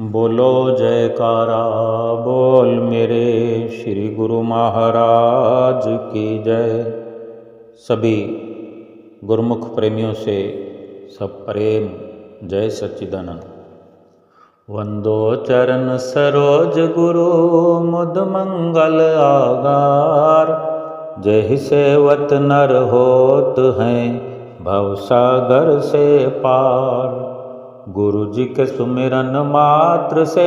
बोलो जयकारा बोल मेरे श्री गुरु महाराज की जय। सभी गुरुमुख प्रेमियों से सब प्रेम जय सच्चिदानंद। वंदो चरण सरोज गुरु मुद मंगल आगार। जय सेवत नर होत हैं भव सागर से पार। गुरु जी के सुमिरन मात्र से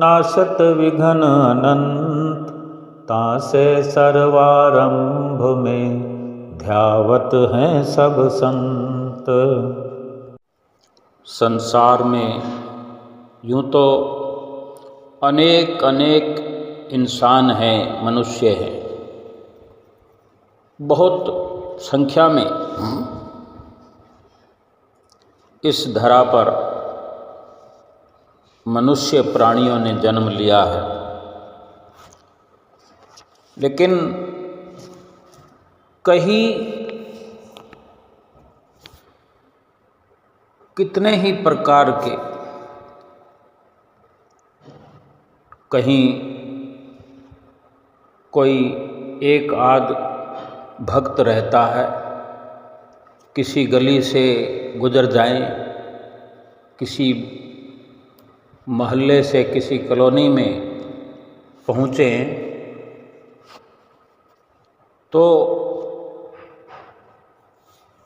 नाशत विघ्न अनंत। तासे सर्वारंभ में ध्यावत हैं सब संत। संसार में यूँ तो अनेक अनेक इंसान हैं, मनुष्य हैं, बहुत संख्या में इस धरा पर मनुष्य प्राणियों ने जन्म लिया है। लेकिन कहीं कितने ही प्रकार के, कहीं कोई एक आध भक्त रहता है, किसी गली से गुजर जाएं, किसी मोहल्ले से किसी कॉलोनी में पहुँचें तो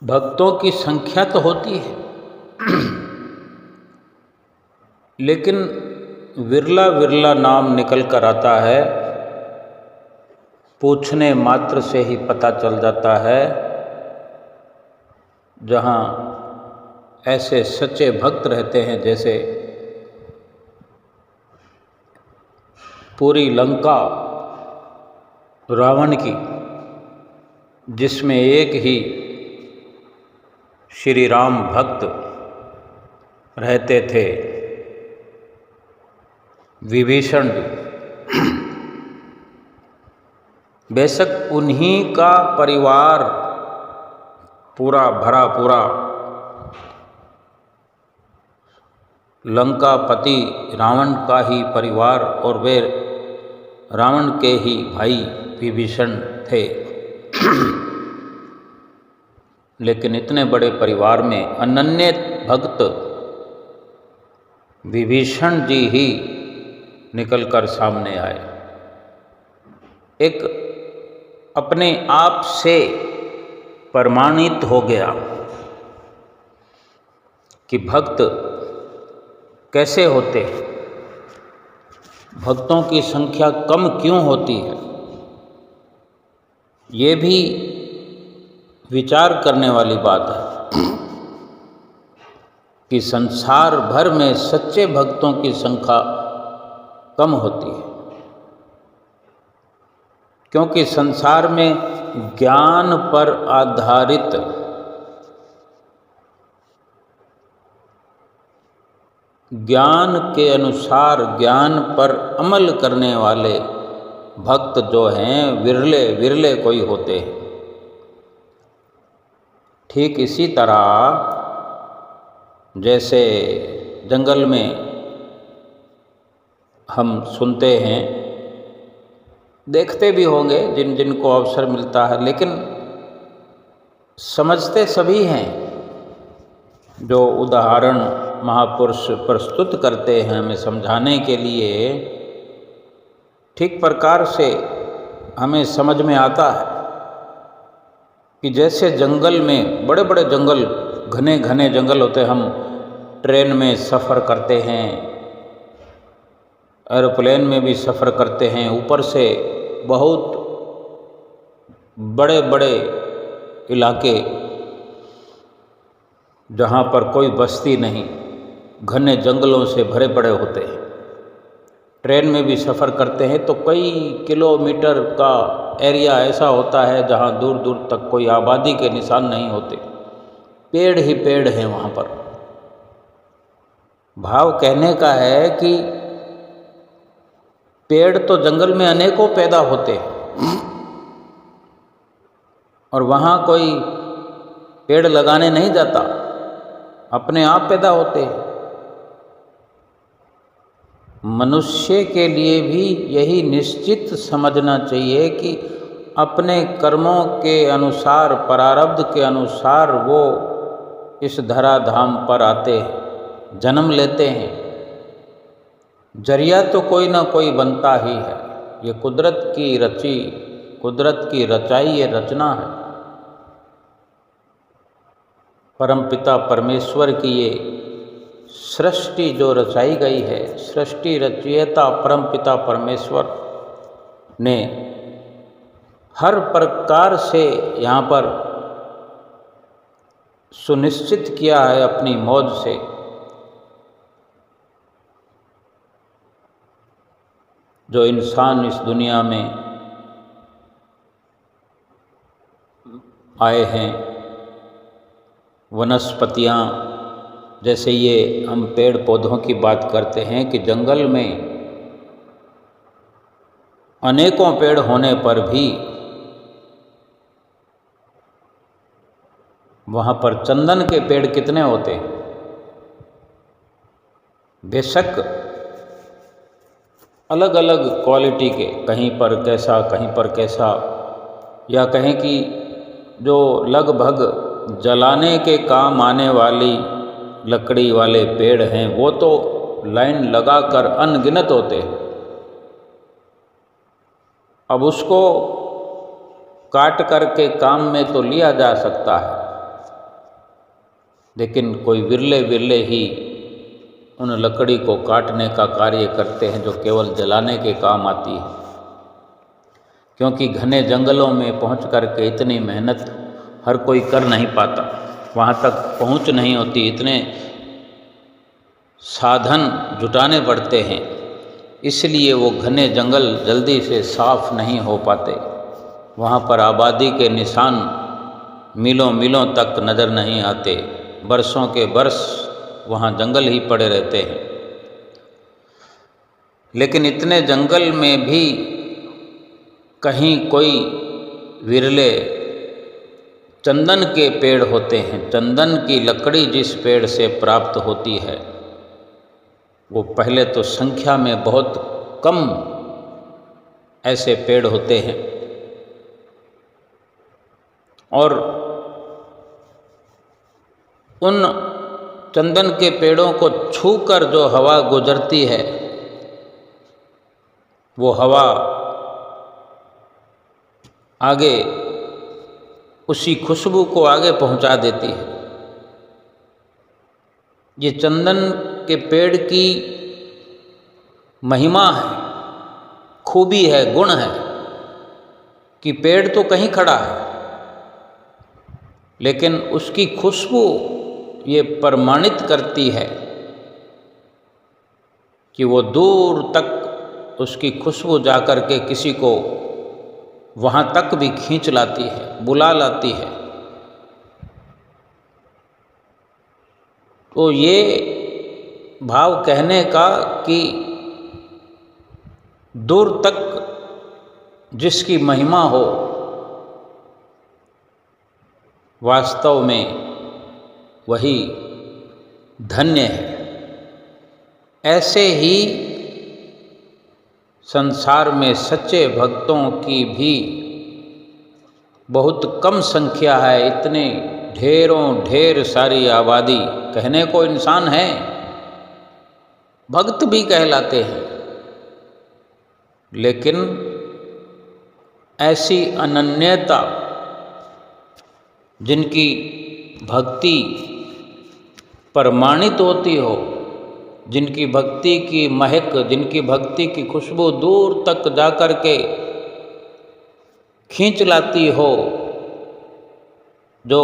भक्तों की संख्या तो होती है, लेकिन विरला विरला नाम निकल कर आता है। पूछने मात्र से ही पता चल जाता है, जहाँ ऐसे सच्चे भक्त रहते हैं। जैसे पूरी लंका रावण की, जिसमें एक ही श्री राम भक्त रहते थे, विभीषण जी। बेशक उन्हीं का परिवार पूरा भरा पूरा लंकापति रावण का ही परिवार, और वे रावण के ही भाई विभीषण थे। लेकिन इतने बड़े परिवार में अनन्य भक्त विभीषण जी ही निकलकर सामने आए। एक अपने आप से प्रमाणित हो गया कि भक्त कैसे होते हैं, भक्तों की संख्या कम क्यों होती है। ये भी विचार करने वाली बात है कि संसार भर में सच्चे भक्तों की संख्या कम होती है, क्योंकि संसार में ज्ञान पर आधारित ज्ञान के अनुसार ज्ञान पर अमल करने वाले भक्त जो हैं विरले विरले कोई होते हैं। ठीक इसी तरह जैसे जंगल में हम सुनते हैं, देखते भी होंगे जिन जिन को अवसर मिलता है, लेकिन समझते सभी हैं। जो उदाहरण महापुरुष प्रस्तुत करते हैं हमें समझाने के लिए, ठीक प्रकार से हमें समझ में आता है कि जैसे जंगल में बड़े बड़े जंगल, घने घने जंगल होते हैं। हम ट्रेन में सफ़र करते हैं, एरोप्लेन में भी सफ़र करते हैं, ऊपर से बहुत बड़े बड़े इलाके जहाँ पर कोई बस्ती नहीं, घने जंगलों से भरे पड़े होते हैं। ट्रेन में भी सफ़र करते हैं तो कई किलोमीटर का एरिया ऐसा होता है जहाँ दूर दूर तक कोई आबादी के निशान नहीं होते, पेड़ ही पेड़ हैं वहाँ पर। भाव कहने का है कि पेड़ तो जंगल में अनेकों पैदा होते हैं, और वहाँ कोई पेड़ लगाने नहीं जाता, अपने आप पैदा होते हैं। मनुष्य के लिए भी यही निश्चित समझना चाहिए कि अपने कर्मों के अनुसार, प्रारब्ध के अनुसार वो इस धराधाम पर आते हैं, जन्म लेते हैं। जरिया तो कोई ना कोई बनता ही है। ये कुदरत की रची, कुदरत की रचाई ये रचना है। परमपिता परमेश्वर की ये सृष्टि जो रचाई गई है, सृष्टि रचयिता परमपिता परमेश्वर ने हर प्रकार से यहाँ पर सुनिश्चित किया है अपनी मौज से। जो इंसान इस दुनिया में आए हैं, वनस्पतियाँ, जैसे ये हम पेड़ पौधों की बात करते हैं कि जंगल में अनेकों पेड़ होने पर भी वहाँ पर चंदन के पेड़ कितने होते हैं। बेशक अलग अलग क्वालिटी के, कहीं पर कैसा, कहीं पर कैसा, या कहें कि जो लगभग जलाने के काम आने वाली लकड़ी वाले पेड़ हैं वो तो लाइन लगाकर अनगिनत होते हैं। अब उसको काट करके काम में तो लिया जा सकता है, लेकिन कोई विरले विरले ही उन लकड़ी को काटने का कार्य करते हैं जो केवल जलाने के काम आती है। क्योंकि घने जंगलों में पहुंच करके इतनी मेहनत हर कोई कर नहीं पाता, वहाँ तक पहुँच नहीं होती, इतने साधन जुटाने पड़ते हैं, इसलिए वो घने जंगल जल्दी से साफ नहीं हो पाते। वहाँ पर आबादी के निशान मीलों मीलों तक नज़र नहीं आते, बरसों के बरस वहाँ जंगल ही पड़े रहते हैं। लेकिन इतने जंगल में भी कहीं कोई विरले चंदन के पेड़ होते हैं। चंदन की लकड़ी जिस पेड़ से प्राप्त होती है वो पहले तो संख्या में बहुत कम ऐसे पेड़ होते हैं, और उन चंदन के पेड़ों को छूकर जो हवा गुजरती है वो हवा आगे उसी खुशबू को आगे पहुंचा देती है। ये चंदन के पेड़ की महिमा है, खूबी है, गुण है कि पेड़ तो कहीं खड़ा है लेकिन उसकी खुशबू ये प्रमाणित करती है कि वो दूर तक उसकी खुशबू जाकर के किसी को वहाँ तक भी खींच लाती है, बुला लाती है। तो ये भाव कहने का कि दूर तक जिसकी महिमा हो, वास्तव में वही धन्य है। ऐसे ही संसार में सच्चे भक्तों की भी बहुत कम संख्या है। इतने ढेरों ढेर सारी आबादी, कहने को इंसान है, भक्त भी कहलाते हैं, लेकिन ऐसी अनन्यता, जिनकी भक्ति प्रमाणित होती हो, जिनकी भक्ति की महक, जिनकी भक्ति की खुशबू दूर तक जाकर के खींच लाती हो, जो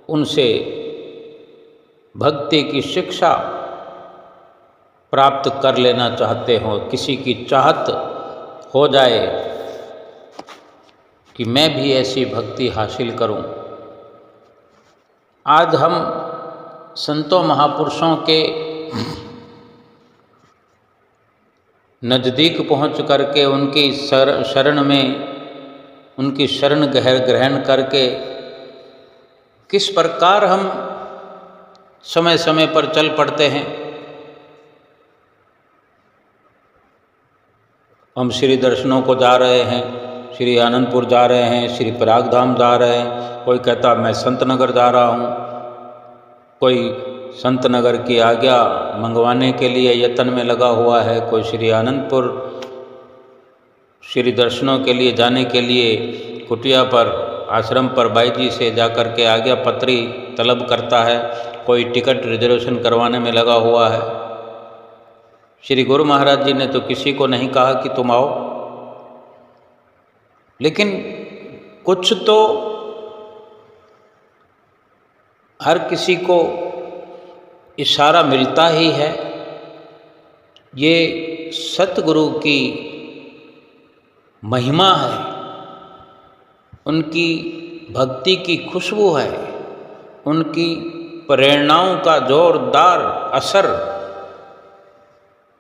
उनसे भक्ति की शिक्षा प्राप्त कर लेना चाहते हो, किसी की चाहत हो जाए कि मैं भी ऐसी भक्ति हासिल करूं। आज हम संतों महापुरुषों के नज़दीक पहुंच करके उनकी शरण में, उनकी शरण ग्रहण करके किस प्रकार हम समय समय पर चल पड़ते हैं। हम श्री दर्शनों को जा रहे हैं, श्री आनंदपुर जा रहे हैं, श्री प्रयाग धाम जा रहे हैं, कोई कहता मैं संत नगर जा रहा हूँ, कोई संत नगर की आज्ञा मंगवाने के लिए यत्न में लगा हुआ है, कोई श्री आनंदपुर श्री दर्शनों के लिए जाने के लिए कुटिया पर आश्रम पर बाई जी से जाकर के आज्ञा पत्री तलब करता है, कोई टिकट रिजर्वेशन करवाने में लगा हुआ है। श्री गुरु महाराज जी ने तो किसी को नहीं कहा कि तुम आओ, लेकिन कुछ तो हर किसी को इशारा मिलता ही है। ये सतगुरु की महिमा है, उनकी भक्ति की खुशबू है, उनकी प्रेरणाओं का जोरदार असर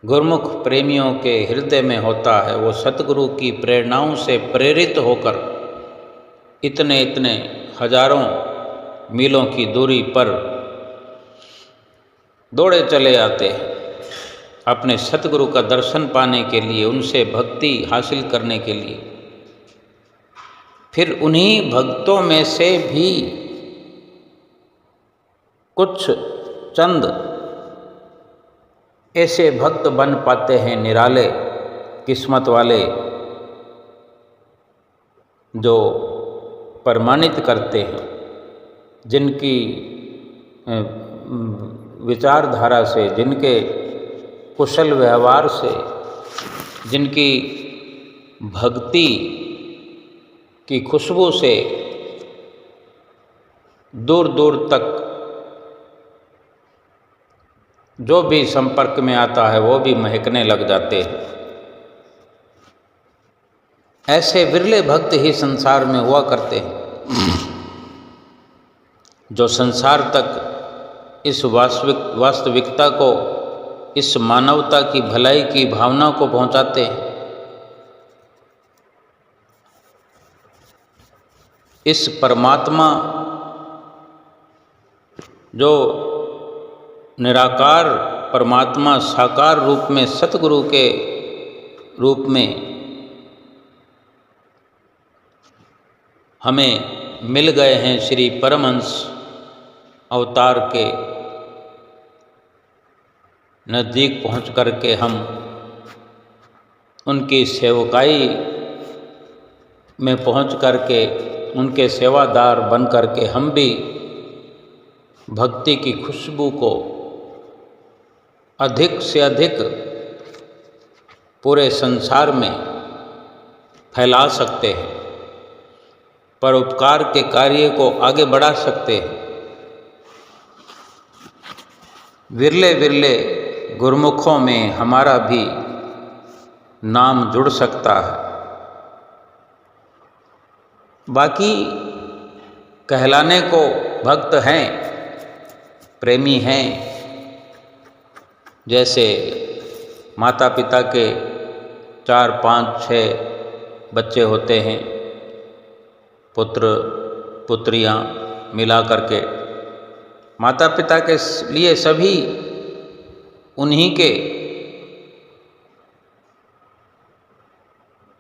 गुरुमुख प्रेमियों के हृदय में होता है। वो सतगुरु की प्रेरणाओं से प्रेरित होकर इतने इतने हजारों मीलों की दूरी पर दौड़े चले आते हैं अपने सतगुरु का दर्शन पाने के लिए, उनसे भक्ति हासिल करने के लिए। फिर उन्हीं भक्तों में से भी कुछ चंद ऐसे भक्त बन पाते हैं निराले किस्मत वाले, जो प्रमाणित करते हैं, जिनकी विचारधारा से, जिनके कुशल व्यवहार से, जिनकी भक्ति की खुशबू से दूर दूर तक जो भी संपर्क में आता है वो भी महकने लग जाते हैं। ऐसे विरले भक्त ही संसार में हुआ करते हैं, जो संसार तक इस वास्तविकता को, इस मानवता की भलाई की भावना को पहुंचाते हैं। इस परमात्मा जो निराकार परमात्मा साकार रूप में सतगुरु के रूप में हमें मिल गए हैं, श्री परमहंस अवतार के नज़दीक पहुँच कर के हम उनकी सेवकाई में पहुँच कर के, उनके सेवादार बन कर के हम भी भक्ति की खुशबू को अधिक से अधिक पूरे संसार में फैला सकते हैं, परोपकार के कार्य को आगे बढ़ा सकते हैं। विरले विरले गुरुमुखों में हमारा भी नाम जुड़ सकता है। बाकी कहलाने को भक्त हैं, प्रेमी हैं, जैसे माता पिता के 4, 5, 6 बच्चे होते हैं, पुत्र पुत्रियां मिला करके, माता पिता के लिए सभी उन्हीं के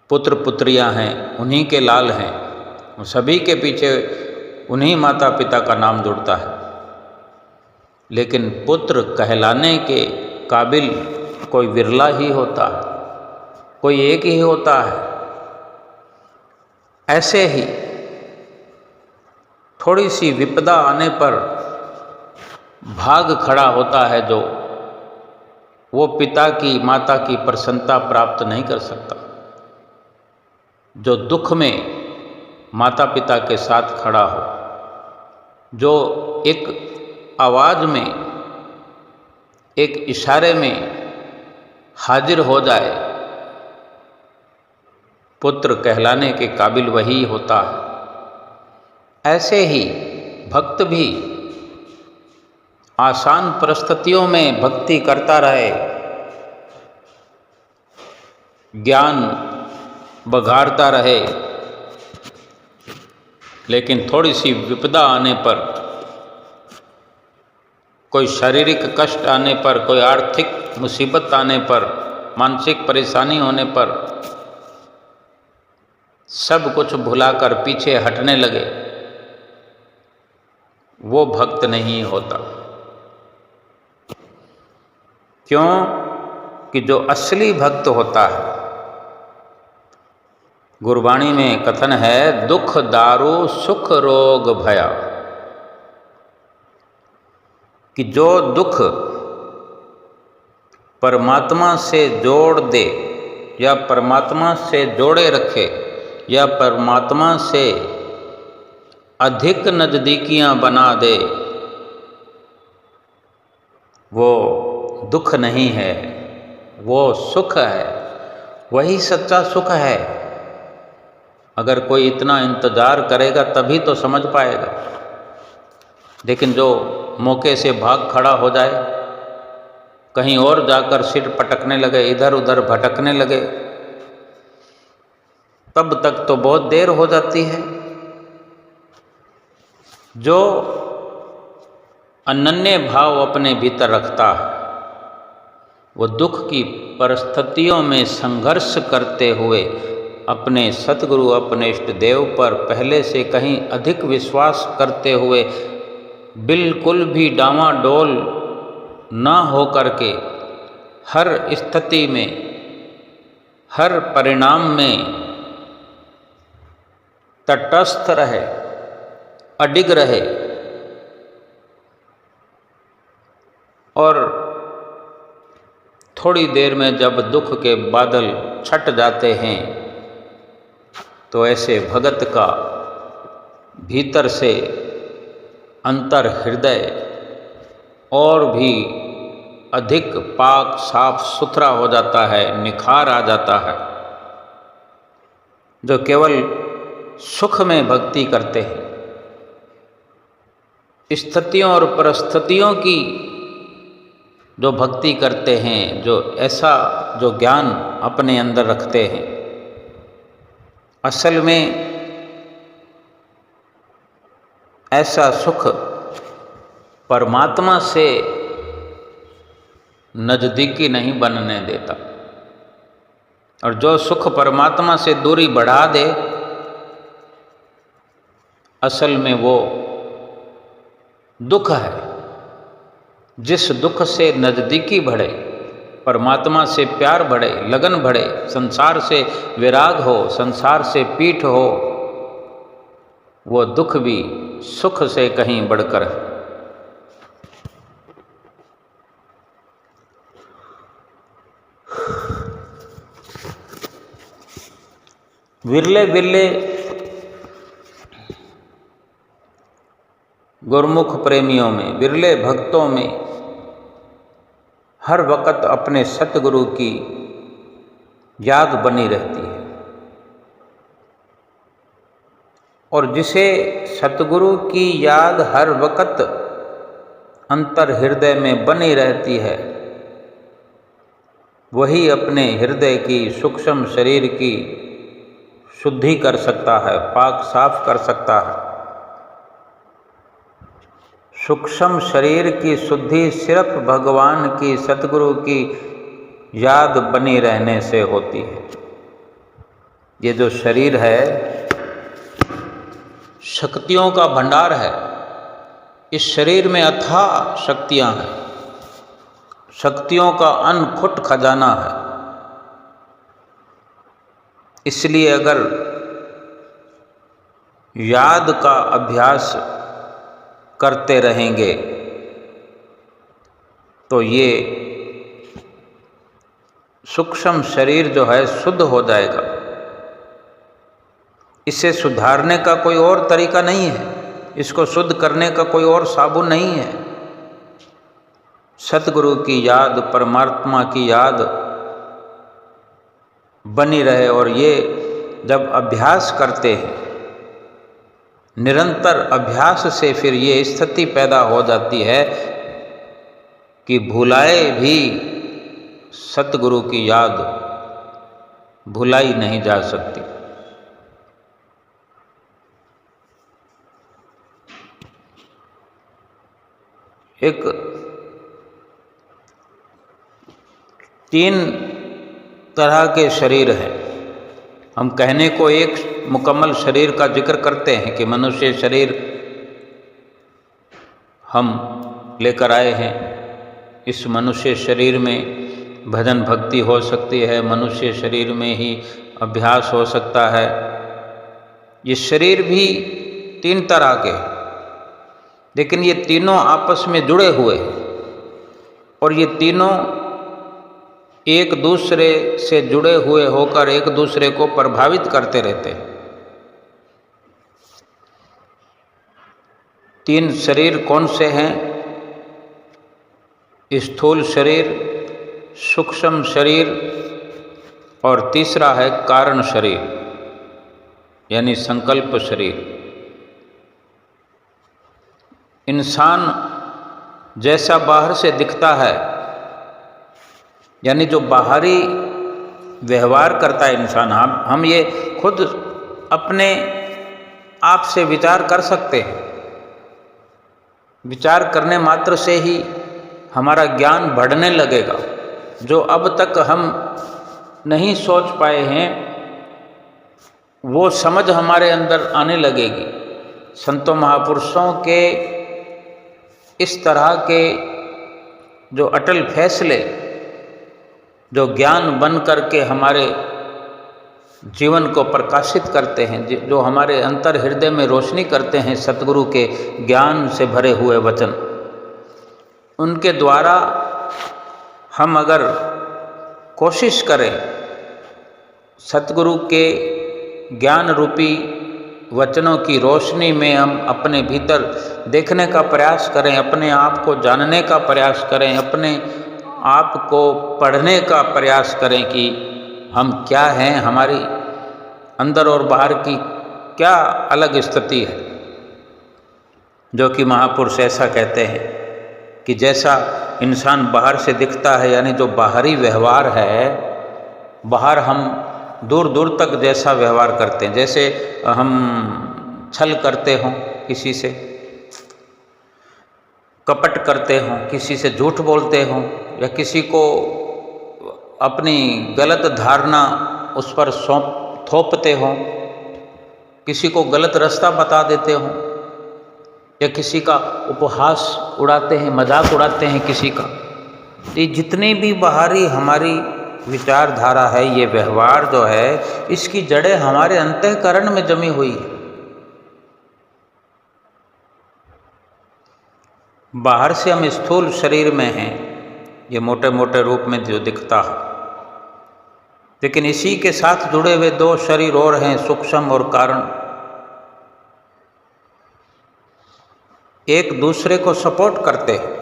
पुत्र पुत्रियां हैं, उन्हीं के लाल हैं, सभी के पीछे उन्हीं माता पिता का नाम जुड़ता है। लेकिन पुत्र कहलाने के काबिल कोई विरला ही होता है, कोई एक ही होता है। ऐसे ही थोड़ी सी विपदा आने पर भाग खड़ा होता है, जो वो पिता की माता की प्रसन्नता प्राप्त नहीं कर सकता। जो दुख में माता पिता के साथ खड़ा हो, जो एक आवाज़ में, एक इशारे में हाजिर हो जाए, पुत्र कहलाने के काबिल वही होता है। ऐसे ही भक्त भी आसान परिस्थितियों में भक्ति करता रहे, ज्ञान बघाड़ता रहे, लेकिन थोड़ी सी विपदा आने पर, कोई शारीरिक कष्ट आने पर, कोई आर्थिक मुसीबत आने पर मानसिक परेशानी होने पर सब कुछ भुलाकर पीछे हटने लगे, वो भक्त नहीं होता। क्यों? कि जो असली भक्त होता है, गुरबाणी में कथन है, दुख दारू सुख रोग भया, कि जो दुख परमात्मा से जोड़ दे या परमात्मा से जोड़े रखे या परमात्मा से अधिक नजदीकियां बना दे, वो दुख नहीं है, वो सुख है। वही सच्चा सुख है। अगर कोई इतना इंतजार करेगा तभी तो समझ पाएगा। लेकिन जो मौके से भाग खड़ा हो जाए, कहीं और जाकर सिर पटकने लगे, इधर उधर भटकने लगे, तब तक तो बहुत देर हो जाती है। जो अनन्य भाव अपने भीतर रखता है, वो दुख की परिस्थितियों में संघर्ष करते हुए अपने सतगुरु, अपने इष्ट देव पर पहले से कहीं अधिक विश्वास करते हुए बिल्कुल भी डांवाडोल न हो करके हर स्थिति में, हर परिणाम में तटस्थ रहे, अडिग रहे और थोड़ी देर में जब दुख के बादल छट जाते हैं तो ऐसे भगत का भीतर से अंतर हृदय और भी अधिक पाक साफ सुथरा हो जाता है, निखार आ जाता है। जो केवल सुख में भक्ति करते हैं, स्थितियों और परिस्थितियों की जो भक्ति करते हैं, जो ऐसा जो ज्ञान अपने अंदर रखते हैं, असल में ऐसा सुख परमात्मा से नजदीकी नहीं बनने देता। और जो सुख परमात्मा से दूरी बढ़ा दे, असल में वो दुख है। जिस दुख से नजदीकी बढ़े, परमात्मा से प्यार बढ़े, लगन बढ़े, संसार से विराग हो, संसार से पीठ हो, वो दुख भी सुख से कहीं बढ़कर है। विरले विरले गुरमुख प्रेमियों में, विरले भक्तों में हर वक्त अपने सतगुरु की याद बनी रहती है। और जिसे सतगुरु की याद हर वक्त अंतर हृदय में बनी रहती है, वही अपने हृदय की सूक्ष्म शरीर की शुद्धि कर सकता है, पाक साफ कर सकता है। सूक्ष्म शरीर की शुद्धि सिर्फ भगवान की, सतगुरु की याद बनी रहने से होती है। ये जो शरीर है, शक्तियों का भंडार है। इस शरीर में अथाह शक्तियां हैं, शक्तियों का अनखुट खजाना है। इसलिए अगर याद का अभ्यास करते रहेंगे तो ये सूक्ष्म शरीर जो है शुद्ध हो जाएगा। इसे सुधारने का कोई और तरीका नहीं है, इसको शुद्ध करने का कोई और साबुन नहीं है। सतगुरु की याद, परमात्मा की याद बनी रहे। और ये जब अभ्यास करते हैं, निरंतर अभ्यास से फिर ये स्थिति पैदा हो जाती है कि भुलाए भी सतगुरु की याद भुलाई नहीं जा सकती। एक 3 तरह के शरीर हैं। हम कहने को एक मुकम्मल शरीर का जिक्र करते हैं कि मनुष्य शरीर हम लेकर आए हैं। इस मनुष्य शरीर में भजन भक्ति हो सकती है, मनुष्य शरीर में ही अभ्यास हो सकता है। ये शरीर भी 3 तरह के, लेकिन ये तीनों आपस में जुड़े हुए हैं और ये तीनों एक दूसरे से जुड़े हुए होकर एक दूसरे को प्रभावित करते रहते हैं। 3 शरीर कौन से हैं? स्थूल शरीर, सूक्ष्म शरीर और तीसरा है कारण शरीर यानी संकल्प शरीर। इंसान जैसा बाहर से दिखता है, यानी जो बाहरी व्यवहार करता है इंसान, हम ये खुद अपने आप से विचार कर सकते हैं। विचार करने मात्र से ही हमारा ज्ञान बढ़ने लगेगा। जो अब तक हम नहीं सोच पाए हैं वो समझ हमारे अंदर आने लगेगी। संतों महापुरुषों के इस तरह के जो अटल फैसले, जो ज्ञान बन करके हमारे जीवन को प्रकाशित करते हैं, जो हमारे अंतर हृदय में रोशनी करते हैं, सतगुरु के ज्ञान से भरे हुए वचन, उनके द्वारा हम अगर कोशिश करें सतगुरु के ज्ञान रूपी वचनों की रोशनी में हम अपने भीतर देखने का प्रयास करें, अपने आप को जानने का प्रयास करें, अपने आप को पढ़ने का प्रयास करें कि हम क्या हैं, हमारी अंदर और बाहर की क्या अलग स्थिति है। जो कि महापुरुष ऐसा कहते हैं कि जैसा इंसान बाहर से दिखता है, यानी जो बाहरी व्यवहार है, बाहर हम दूर दूर तक जैसा व्यवहार करते हैं, जैसे हम छल करते हों, किसी से कपट करते हों, किसी से झूठ बोलते हों, या किसी को अपनी गलत धारणा उस पर थोपते हों, किसी को गलत रास्ता बता देते हों, या किसी का उपहास उड़ाते हैं, मजाक उड़ाते हैं किसी का। ये जितनी भी बाहरी हमारी विचारधारा है, ये व्यवहार जो है, इसकी जड़ें हमारे अंतःकरण में जमी हुई है। बाहर से हम स्थूल शरीर में हैं, ये मोटे मोटे रूप में जो दिखता है, लेकिन इसी के साथ जुड़े हुए 2 शरीर और हैं, सूक्ष्म और कारण। एक दूसरे को सपोर्ट करते हैं,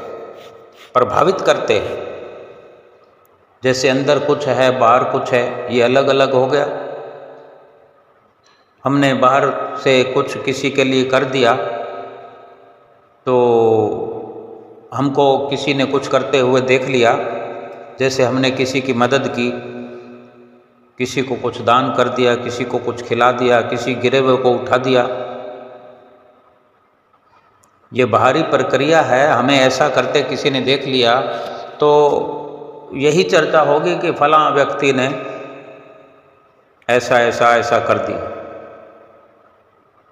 प्रभावित करते हैं। जैसे अंदर कुछ है, बाहर कुछ है, ये अलग अलग हो गया। हमने बाहर से कुछ किसी के लिए कर दिया तो हमको किसी ने कुछ करते हुए देख लिया। जैसे हमने किसी की मदद की, किसी को कुछ दान कर दिया, किसी को कुछ खिला दिया, किसी गिरे हुए को उठा दिया। ये बाहरी प्रक्रिया है। हमें ऐसा करते किसी ने देख लिया तो यही चर्चा होगी कि फलां व्यक्ति ने ऐसा ऐसा ऐसा कर दिया।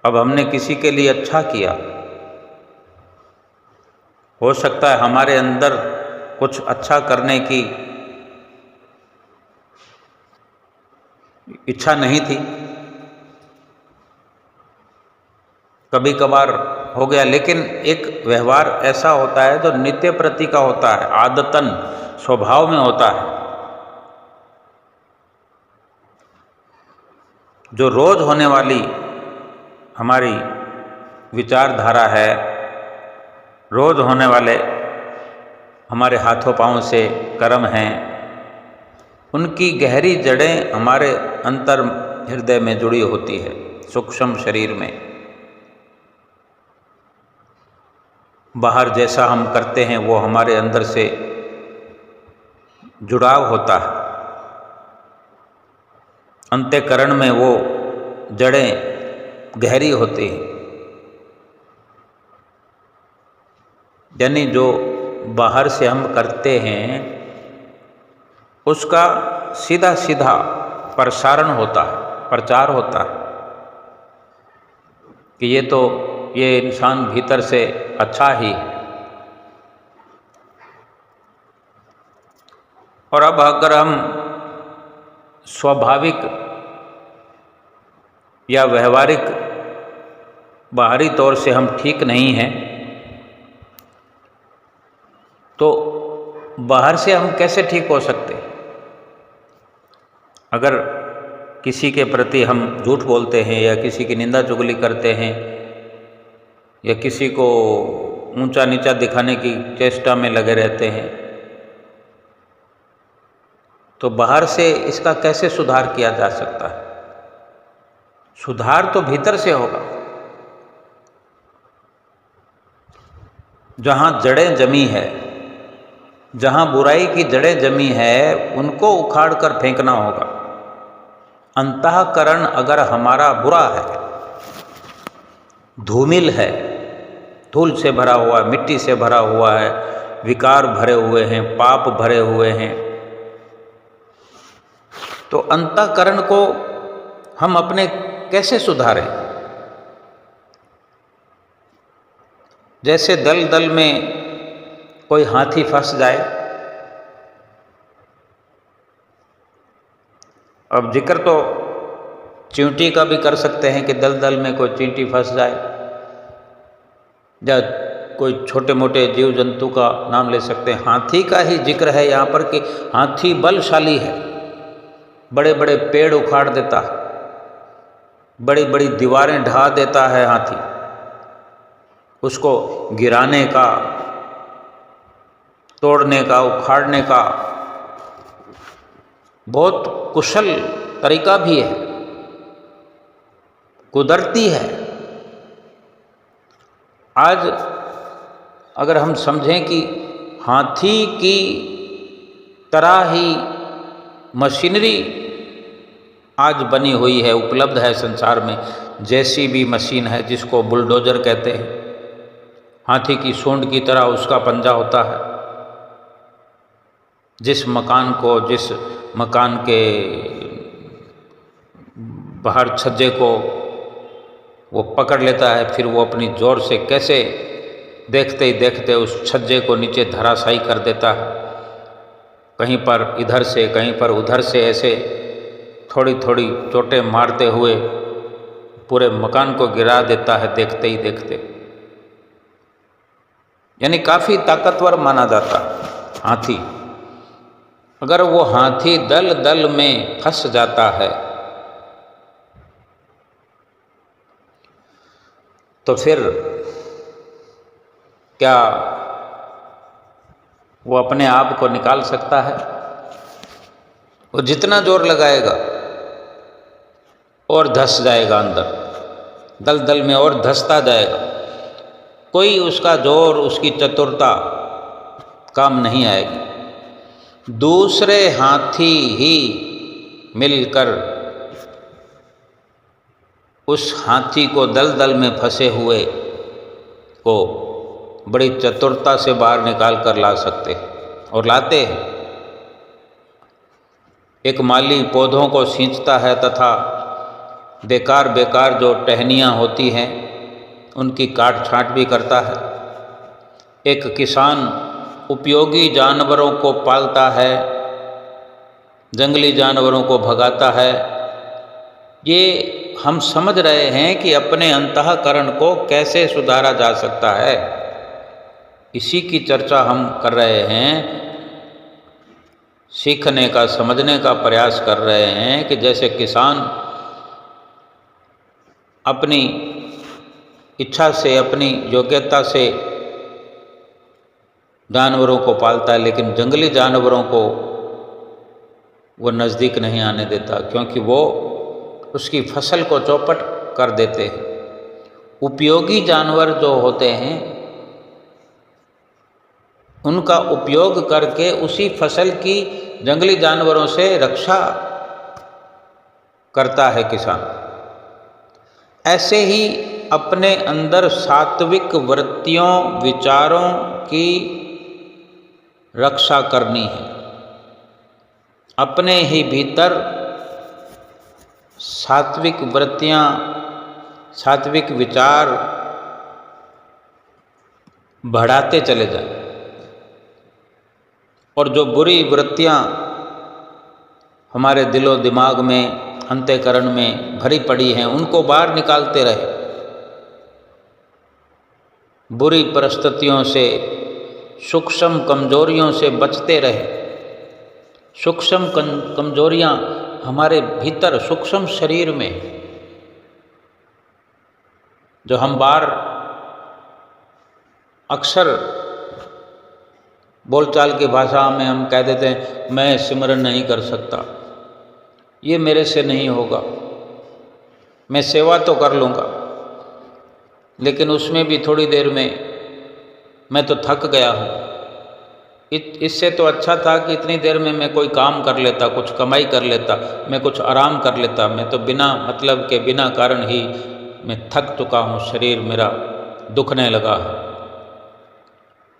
अब हमने किसी के लिए अच्छा किया, हो सकता है हमारे अंदर कुछ अच्छा करने की इच्छा नहीं थी, कभी कभार हो गया, लेकिन एक व्यवहार ऐसा होता है जो नित्य प्रति का होता है, आदतन स्वभाव में होता है। जो रोज होने वाली हमारी विचारधारा है, रोज होने वाले हमारे हाथों पांवों से कर्म हैं, उनकी गहरी जड़ें हमारे अंतर हृदय में जुड़ी होती है, सूक्ष्म शरीर में। बाहर जैसा हम करते हैं वो हमारे अंदर से जुड़ाव होता है, अंतःकरण में वो जड़ें गहरी होती हैं। यानी जो बाहर से हम करते हैं उसका सीधा सीधा प्रसारण होता है, प्रचार होता है कि ये इंसान भीतर से अच्छा ही है। और अब अगर हम स्वाभाविक या व्यवहारिक बाहरी तौर से हम ठीक नहीं हैं, तो बाहर से हम कैसे ठीक हो सकते हैं? अगर किसी के प्रति हम झूठ बोलते हैं या किसी की निंदा चुगली करते हैं या किसी को ऊंचा नीचा दिखाने की चेष्टा में लगे रहते हैं, तो बाहर से इसका कैसे सुधार किया जा सकता है? सुधार तो भीतर से होगा। जहाँ जड़ें जमी है, जहाँ बुराई की जड़ें जमी है, उनको उखाड़ कर फेंकना होगा। अंतःकरण अगर हमारा बुरा है, धूमिल है, धूल से भरा हुआ है, मिट्टी से भरा हुआ है, विकार भरे हुए हैं, पाप भरे हुए हैं, तो अंतःकरण को हम अपने कैसे सुधारें? जैसे दलदल में कोई हाथी फंस जाए। अब जिक्र तो चींटी का भी कर सकते हैं कि दलदल में कोई चींटी फंस जाए, या कोई छोटे मोटे जीव जंतु का नाम ले सकते हैं। हाथी का ही जिक्र है यहाँ पर कि हाथी बलशाली है, बड़े बड़े पेड़ उखाड़ देता है, बड़ी बड़ी दीवारें ढा देता है हाथी। उसको गिराने का, तोड़ने का, उखाड़ने का बहुत कुशल तरीका भी है, कुदरती है। आज अगर हम समझें कि हाथी की तरह ही मशीनरी आज बनी हुई है, उपलब्ध है संसार में। जेसीबी मशीन है जिसको बुलडोजर कहते हैं। हाथी की सूंड की तरह उसका पंजा होता है। जिस मकान के बाहर छज्जे को वो पकड़ लेता है, फिर वो अपनी जोर से कैसे देखते ही देखते उस छज्जे को नीचे धराशायी कर देता है। कहीं पर इधर से, कहीं पर उधर से, ऐसे थोड़ी थोड़ी चोटें मारते हुए पूरे मकान को गिरा देता है देखते ही देखते। यानी काफ़ी ताकतवर माना जाता हाथी। अगर वो हाथी दल दल में फंस जाता है तो फिर क्या वो अपने आप को निकाल सकता है? वो जितना जोर लगाएगा और धंस जाएगा अंदर, दलदल में और धंसता जाएगा। कोई उसका जोर, उसकी चतुरता काम नहीं आएगी। दूसरे हाथी ही मिलकर उस हाथी को दलदल में फंसे हुए को बड़ी चतुरता से बाहर निकाल कर ला सकते हैं, और लाते हैं। एक माली पौधों को सींचता है तथा बेकार बेकार जो टहनियाँ होती हैं उनकी काट छांट भी करता है। एक किसान उपयोगी जानवरों को पालता है, जंगली जानवरों को भगाता है। ये हम समझ रहे हैं कि अपने अंतःकरण को कैसे सुधारा जा सकता है, इसी की चर्चा हम कर रहे हैं। सीखने का, समझने का प्रयास कर रहे हैं कि जैसे किसान अपनी इच्छा से, अपनी योग्यता से जानवरों को पालता है, लेकिन जंगली जानवरों को वो नज़दीक नहीं आने देता, क्योंकि वो उसकी फसल को चौपट कर देते हैं। उपयोगी जानवर जो होते हैं उनका उपयोग करके उसी फसल की जंगली जानवरों से रक्षा करता है किसान। ऐसे ही अपने अंदर सात्विक वृत्तियों, विचारों की रक्षा करनी है। अपने ही भीतर सात्विक वृत्तियाँ, सात्विक विचार बढ़ाते चले जाएं, और जो बुरी वृत्तियाँ हमारे दिलो दिमाग में, अंतःकरण में भरी पड़ी हैं, उनको बाहर निकालते रहे। बुरी परिस्थितियों से, सूक्ष्म कमजोरियों से बचते रहे। सूक्ष्म कमजोरियाँ हमारे भीतर सूक्ष्म शरीर में, जो हम बाहर अक्सर बोलचाल की भाषा में हम कह देते हैं, मैं सिमरन नहीं कर सकता, ये मेरे से नहीं होगा, मैं सेवा तो कर लूँगा, लेकिन उसमें भी थोड़ी देर में मैं तो थक गया हूँ। इससे तो अच्छा था कि इतनी देर में मैं कोई काम कर लेता, कुछ कमाई कर लेता, मैं कुछ आराम कर लेता। मैं तो बिना मतलब के, बिना कारण ही मैं थक चुका हूँ, शरीर मेरा दुखने लगा है।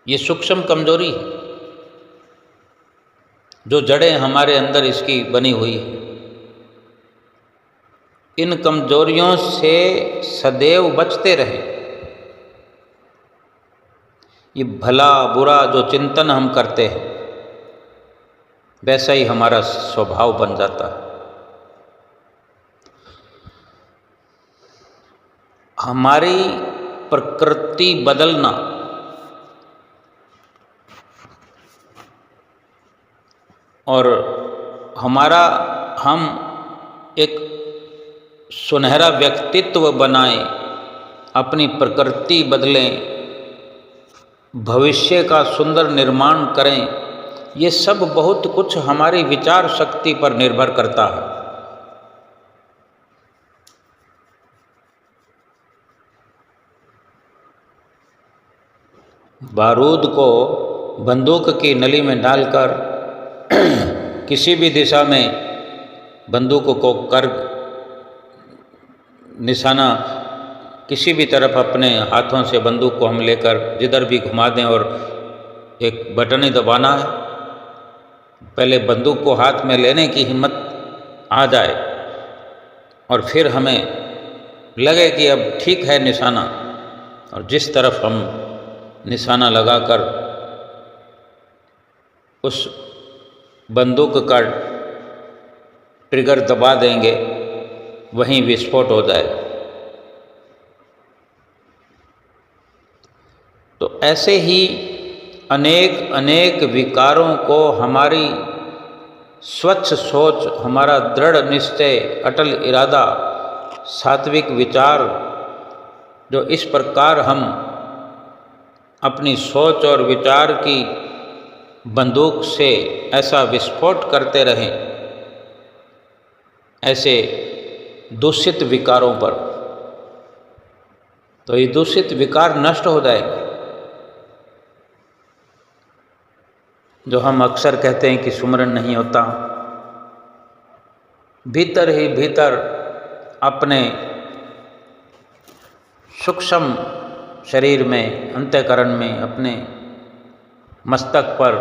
ये सूक्ष्म कमजोरी है, जो जड़ें हमारे अंदर इसकी बनी हुई है। इन कमजोरियों से सदैव बचते रहे। ये भला बुरा जो चिंतन हम करते हैं, वैसा ही हमारा स्वभाव बन जाता है। हमारी प्रकृति बदलना और हम एक सुनहरा व्यक्तित्व बनाएं, अपनी प्रकृति बदलें, भविष्य का सुंदर निर्माण करें, ये सब बहुत कुछ हमारी विचार शक्ति पर निर्भर करता है। बारूद को बंदूक की नली में डालकर किसी भी दिशा में बंदूक को कर निशाना किसी भी तरफ अपने हाथों से बंदूक को हम लेकर जिधर भी घुमा दें और एक बटन ही दबाना है। पहले बंदूक को हाथ में लेने की हिम्मत आ जाए और फिर हमें लगे कि अब ठीक है निशाना, और जिस तरफ हम निशाना लगाकर उस बंदूक का ट्रिगर दबा देंगे, वहीं विस्फोट हो जाए। तो ऐसे ही अनेक अनेक विकारों को हमारी स्वच्छ सोच, हमारा दृढ़ निश्चय, अटल इरादा, सात्विक विचार, जो इस प्रकार हम अपनी सोच और विचार की बंदूक से ऐसा विस्फोट करते रहें, ऐसे दूषित विकारों पर, तो ये दूषित विकार नष्ट हो जाएंगे। जो हम अक्सर कहते हैं कि सुमरन नहीं होता, भीतर ही भीतर अपने सूक्ष्म शरीर में, अंतःकरण में, अपने मस्तक पर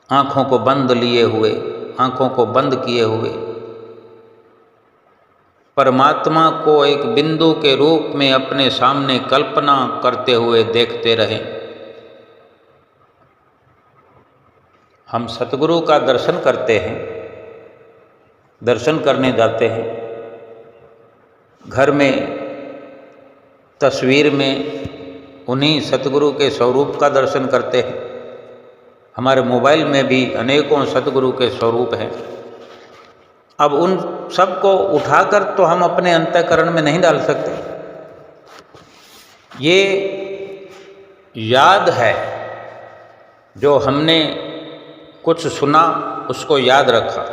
आँखों को बंद लिए हुए, आँखों को बंद किए हुए परमात्मा को एक बिंदु के रूप में अपने सामने कल्पना करते हुए देखते रहें। हम सतगुरु का दर्शन करते हैं, दर्शन करने जाते हैं, घर में तस्वीर में उन्हीं सतगुरु के स्वरूप का दर्शन करते हैं। हमारे मोबाइल में भी अनेकों सतगुरु के स्वरूप हैं। अब उन सब को उठाकर तो हम अपने अंतःकरण में नहीं डाल सकते। ये याद है, जो हमने कुछ सुना उसको याद रखा,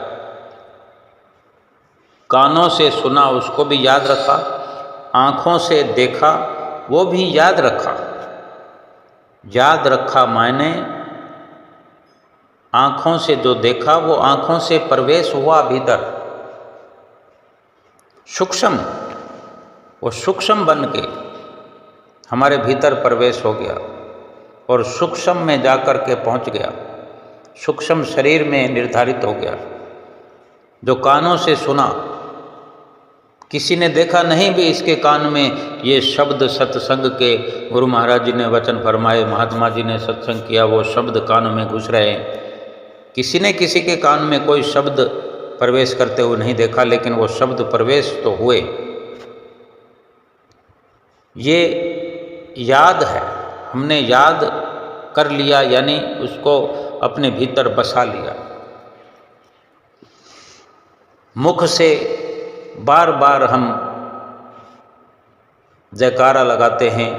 कानों से सुना उसको भी याद रखा, आँखों से देखा वो भी याद रखा। याद रखा मायने आँखों से जो देखा वो आँखों से प्रवेश हुआ भीतर, सूक्ष्म, वो सूक्ष्म बन के हमारे भीतर प्रवेश हो गया और सूक्ष्म में जाकर के पहुंच गया। सूक्ष्म शरीर में निर्धारित हो गया। जो कानों से सुना, किसी ने देखा नहीं भी इसके कान में ये शब्द सत्संग के, गुरु महाराज जी ने वचन फरमाए, महात्मा जी ने सत्संग किया, वो शब्द कान में घुस रहे हैं। किसी ने किसी के कान में कोई शब्द प्रवेश करते हुए नहीं देखा, लेकिन वो शब्द प्रवेश तो हुए। ये याद है, हमने याद कर लिया, यानी उसको अपने भीतर बसा लिया। मुख से बार बार हम जयकारा लगाते हैं,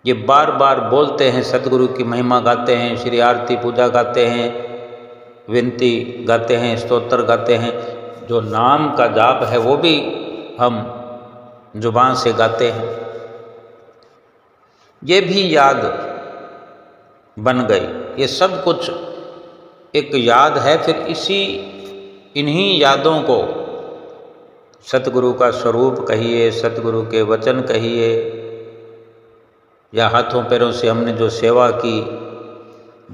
ये बार बार बोलते हैं, सतगुरु की महिमा गाते हैं, श्री आरती पूजा गाते हैं, विनती गाते हैं, स्तोत्र गाते हैं। जो नाम का जाप है वो भी हम जुबान से गाते हैं। ये भी याद बन गई। ये सब कुछ एक याद है। फिर इन्हीं यादों को सतगुरु का स्वरूप कहिए, सतगुरु के वचन कहिए, या हाथों पैरों से हमने जो सेवा की,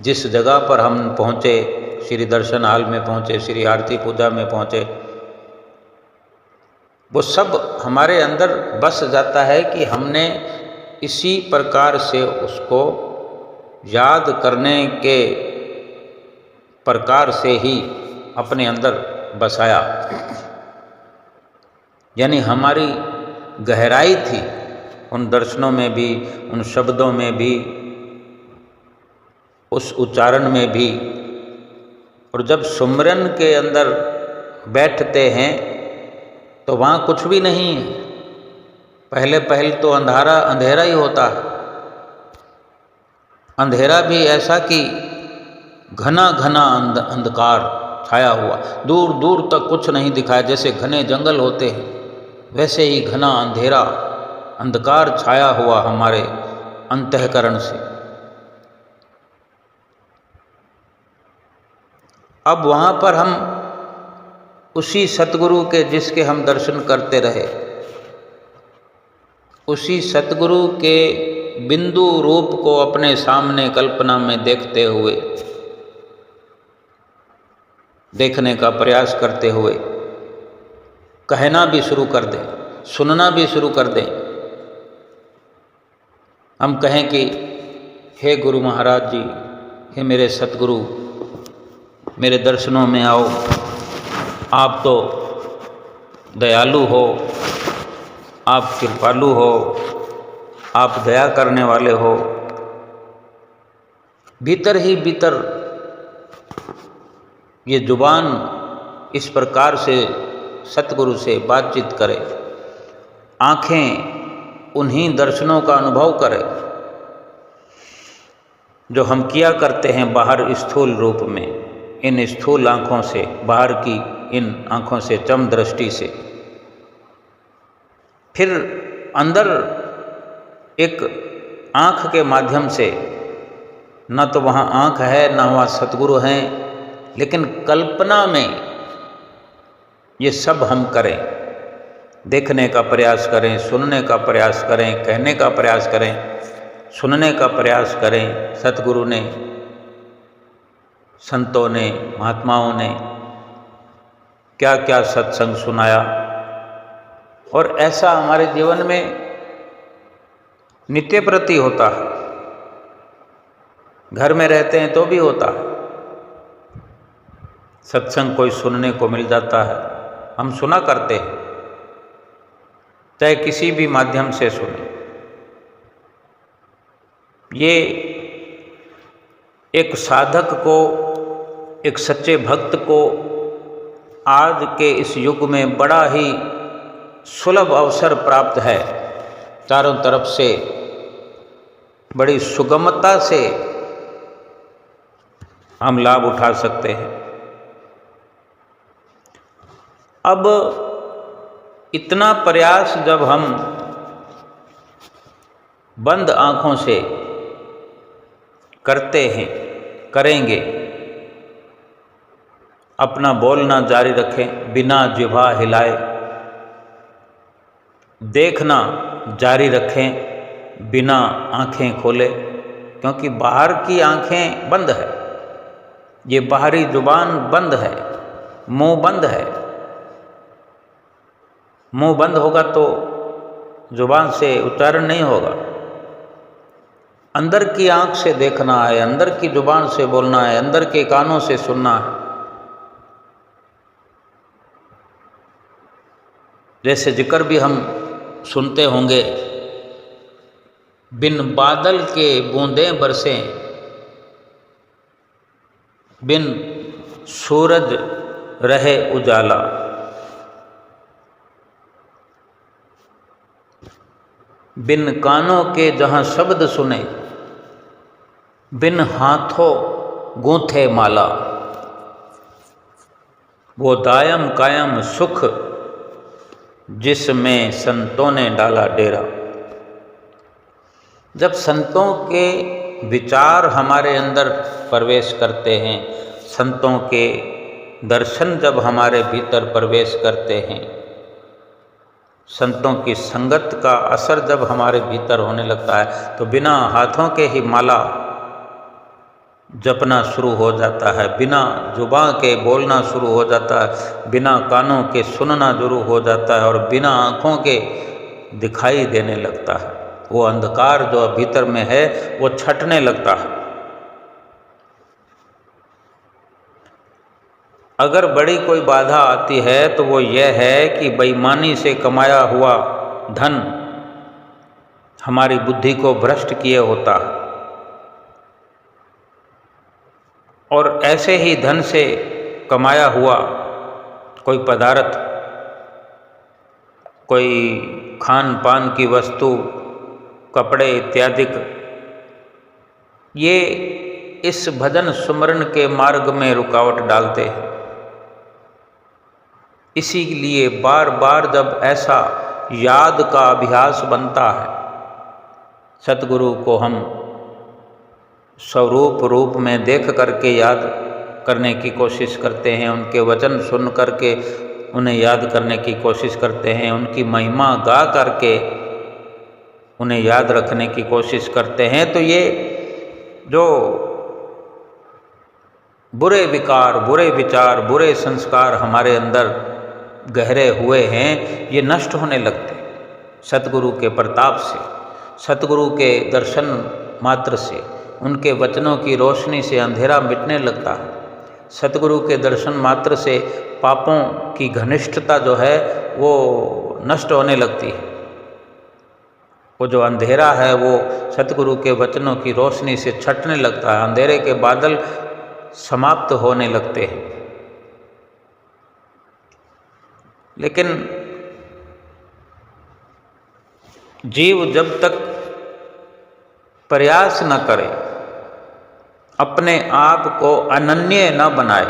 जिस जगह पर हम पहुँचे, श्री दर्शन हाल में पहुँचे, श्री आरती पूजा में पहुँचे, वो सब हमारे अंदर बस जाता है कि हमने इसी प्रकार से उसको याद करने के प्रकार से ही अपने अंदर बसाया। यानी हमारी गहराई थी उन दर्शनों में भी, उन शब्दों में भी, उस उच्चारण में भी। और जब सुमरन के अंदर बैठते हैं तो वहाँ कुछ भी नहीं है। पहले तो अंधेरा ही होता है। अंधेरा भी ऐसा कि घना घना अंधकार छाया हुआ, दूर दूर तक कुछ नहीं दिखाया। जैसे घने जंगल होते हैं वैसे ही घना अंधेरा, अंधकार छाया हुआ हमारे अंतःकरण से। अब वहाँ पर हम उसी सतगुरु के, जिसके हम दर्शन करते रहे, उसी सतगुरु के बिंदु रूप को अपने सामने कल्पना में देखते हुए, देखने का प्रयास करते हुए कहना भी शुरू कर दें, सुनना भी शुरू कर दें। हम कहें कि हे गुरु महाराज जी, हे मेरे सतगुरु, मेरे दर्शनों में आओ। आप तो दयालु हो, आप कृपालु हो, आप दया करने वाले हो। भीतर ही भीतर ये जुबान इस प्रकार से सतगुरु से बातचीत करे, आँखें उन्हीं दर्शनों का अनुभव करे जो हम किया करते हैं बाहर स्थूल रूप में, इन स्थूल आँखों से, बाहर की इन आँखों से, चम दृष्टि से। फिर अंदर एक आँख के माध्यम से, न तो वहाँ आँख है, न वहाँ सतगुरु हैं, लेकिन कल्पना में ये सब हम करें, देखने का प्रयास करें, सुनने का प्रयास करें, कहने का प्रयास करें, सुनने का प्रयास करें। सतगुरु ने, संतों ने, महात्माओं ने क्या क्या सत्संग सुनाया, और ऐसा हमारे जीवन में नित्य प्रति होता है। घर में रहते हैं तो भी होता है। सत्संग कोई सुनने को मिल जाता है, हम सुना करते हैं, चाहे किसी भी माध्यम से सुने। ये एक साधक को, एक सच्चे भक्त को आज के इस युग में बड़ा ही सुलभ अवसर प्राप्त है। चारों तरफ से बड़ी सुगमता से हम लाभ उठा सकते हैं। अब इतना प्रयास जब हम बंद आँखों से करते हैं, करेंगे, अपना बोलना जारी रखें बिना जिह्वा हिलाए, देखना जारी रखें बिना आँखें खोले, क्योंकि बाहर की आंखें बंद है, ये बाहरी जुबान बंद है, मुंह बंद है। मुंह बंद होगा तो जुबान से उच्चारण नहीं होगा। अंदर की आंख से देखना है, अंदर की जुबान से बोलना है, अंदर के कानों से सुनना है। जैसे जिक्र भी हम सुनते होंगे, बिन बादल के बूंदें बरसें, बिन सूरज रहे उजाला। बिन कानों के जहाँ शब्द सुने, बिन हाथों गूंथे माला। वो दायम कायम सुख जिसमें संतों ने डाला डेरा। जब संतों के विचार हमारे अंदर प्रवेश करते हैं, संतों के दर्शन जब हमारे भीतर प्रवेश करते हैं, संतों की संगत का असर जब हमारे भीतर होने लगता है, तो बिना हाथों के ही माला जपना शुरू हो जाता है, बिना जुबान के बोलना शुरू हो जाता है, बिना कानों के सुनना शुरू हो जाता है और बिना आँखों के दिखाई देने लगता है। वो अंधकार जो भीतर में है वो छटने लगता है। अगर बड़ी कोई बाधा आती है तो वो ये है कि बेईमानी से कमाया हुआ धन हमारी बुद्धि को भ्रष्ट किए होता है, और ऐसे ही धन से कमाया हुआ कोई पदार्थ, कोई खान पान की वस्तु, कपड़े इत्यादि, ये इस भजन सुमरण के मार्ग में रुकावट डालते हैं। इसीलिए बार बार जब ऐसा याद का अभ्यास बनता है, सतगुरु को हम स्वरूप रूप में देख करके याद करने की कोशिश करते हैं, उनके वचन सुन करके उन्हें याद करने की कोशिश करते हैं, उनकी महिमा गा करके उन्हें याद रखने की कोशिश करते हैं, तो ये जो बुरे विकार, बुरे विचार, बुरे संस्कार हमारे अंदर गहरे हुए हैं, ये नष्ट होने लगते हैं। सतगुरु के प्रताप से, सतगुरु के दर्शन मात्र से, उनके वचनों की रोशनी से अंधेरा मिटने लगता है। सतगुरु के दर्शन मात्र से पापों की घनिष्ठता जो है वो नष्ट होने लगती है। वो जो अंधेरा है वो सतगुरु के वचनों की रोशनी से छटने लगता है, अंधेरे के बादल समाप्त होने लगते हैं। लेकिन जीव जब तक प्रयास न करे, अपने आप को अनन्य न बनाए,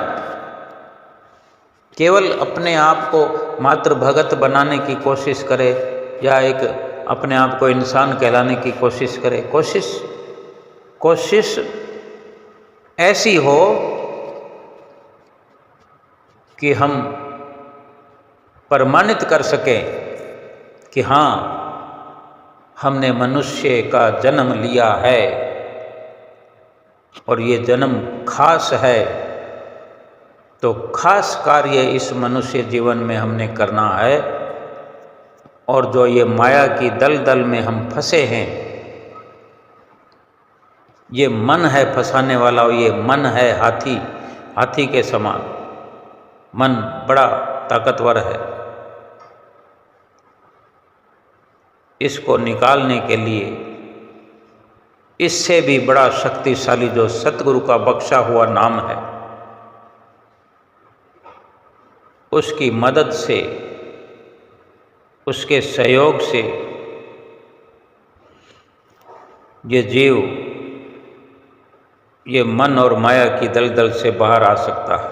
केवल अपने आप को मात्र भगत बनाने की कोशिश करे या एक अपने आप को इंसान कहलाने की कोशिश करे, कोशिश ऐसी हो कि हम प्रमाणित कर सकें कि हाँ, हमने मनुष्य का जन्म लिया है और ये जन्म खास है, तो खास कार्य इस मनुष्य जीवन में हमने करना है। और जो ये माया की दलदल में हम फंसे हैं, ये मन है फंसाने वाला, और ये मन है हाथी के समान। मन बड़ा ताकतवर है। इसको निकालने के लिए इससे भी बड़ा शक्तिशाली जो सतगुरु का बख्शा हुआ नाम है, उसकी मदद से, उसके सहयोग से ये जीव ये मन और माया की दलदल से बाहर आ सकता है।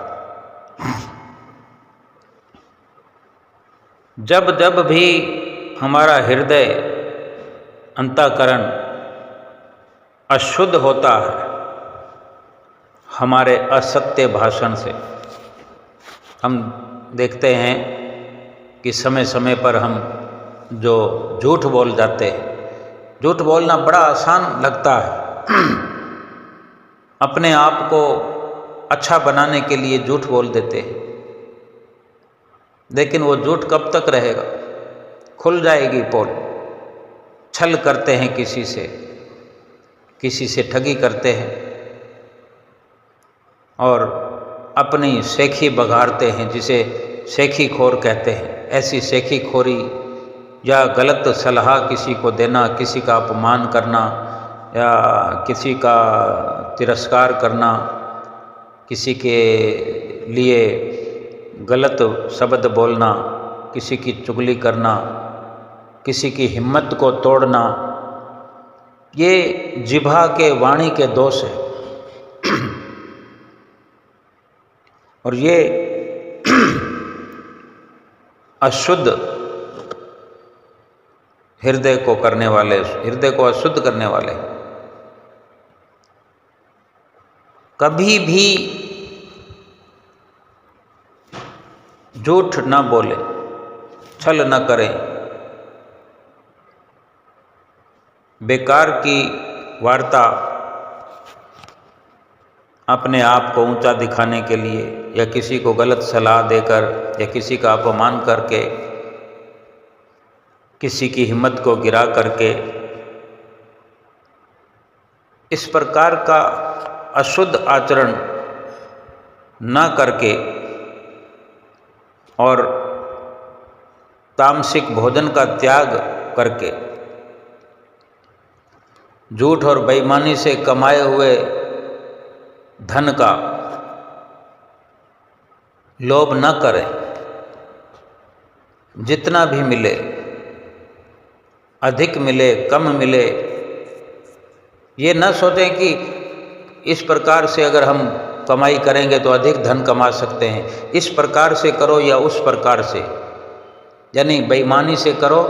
जब जब भी हमारा हृदय अंतःकरण अशुद्ध होता है हमारे असत्य भाषण से, हम देखते हैं कि समय समय पर हम जो झूठ बोल जाते हैं, झूठ बोलना बड़ा आसान लगता है अपने आप को अच्छा बनाने के लिए झूठ बोल देते हैं, लेकिन वो झूठ कब तक रहेगा? खुल जाएगी पोल। छल करते हैं, किसी से ठगी करते हैं और अपनी सेखी बघारते हैं, जिसे सेखी खोर कहते हैं। ऐसी सेखी खोरी या गलत सलाह किसी को देना, किसी का अपमान करना या किसी का तिरस्कार करना, किसी के लिए गलत शब्द बोलना, किसी की चुगली करना, किसी की हिम्मत को तोड़ना, ये जिह्वा के वाणी के दोष है। और ये अशुद्ध हृदय को करने वाले, हृदय को अशुद्ध करने वाले। कभी भी झूठ न बोले, छल न करें, बेकार की वार्ता अपने आप को ऊंचा दिखाने के लिए या किसी को गलत सलाह देकर या किसी का अपमान करके, किसी की हिम्मत को गिरा करके, इस प्रकार का अशुद्ध आचरण न करके और तामसिक भोजन का त्याग करके, झूठ और बेईमानी से कमाए हुए धन का लोभ न करें। जितना भी मिले, अधिक मिले, कम मिले, ये न सोचें कि इस प्रकार से अगर हम कमाई करेंगे तो अधिक धन कमा सकते हैं। इस प्रकार से करो या उस प्रकार से, यानी बेईमानी से करो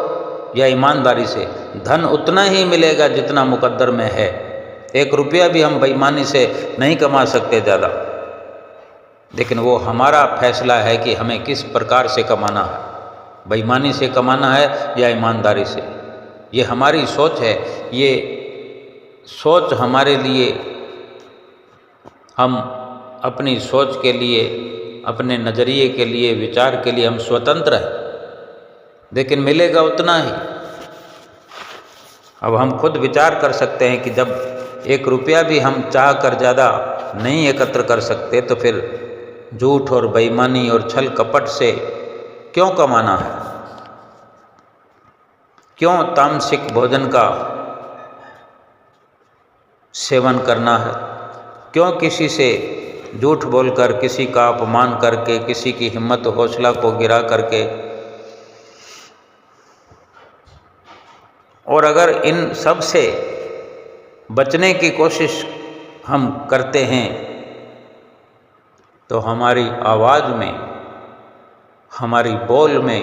या ईमानदारी से, धन उतना ही मिलेगा जितना मुकद्दर में है। 1 रुपया भी हम बेईमानी से नहीं कमा सकते ज़्यादा, लेकिन वो हमारा फैसला है कि हमें किस प्रकार से कमाना है, बेईमानी से कमाना है या ईमानदारी से। ये हमारी सोच है। ये सोच हमारे लिए, हम अपनी सोच के लिए, अपने नज़रिए के लिए, विचार के लिए हम स्वतंत्र हैं, लेकिन मिलेगा उतना ही। अब हम खुद विचार कर सकते हैं कि जब 1 रुपया भी हम चाह कर ज़्यादा नहीं एकत्र कर सकते, तो फिर झूठ और बेईमानी और छल कपट से क्यों कमाना है? क्यों तामसिक भोजन का सेवन करना है? क्यों किसी से झूठ बोलकर, किसी का अपमान करके, किसी की हिम्मत हौसला को गिरा करके? और अगर इन सब से बचने की कोशिश हम करते हैं तो हमारी आवाज़ में, हमारी बोल में,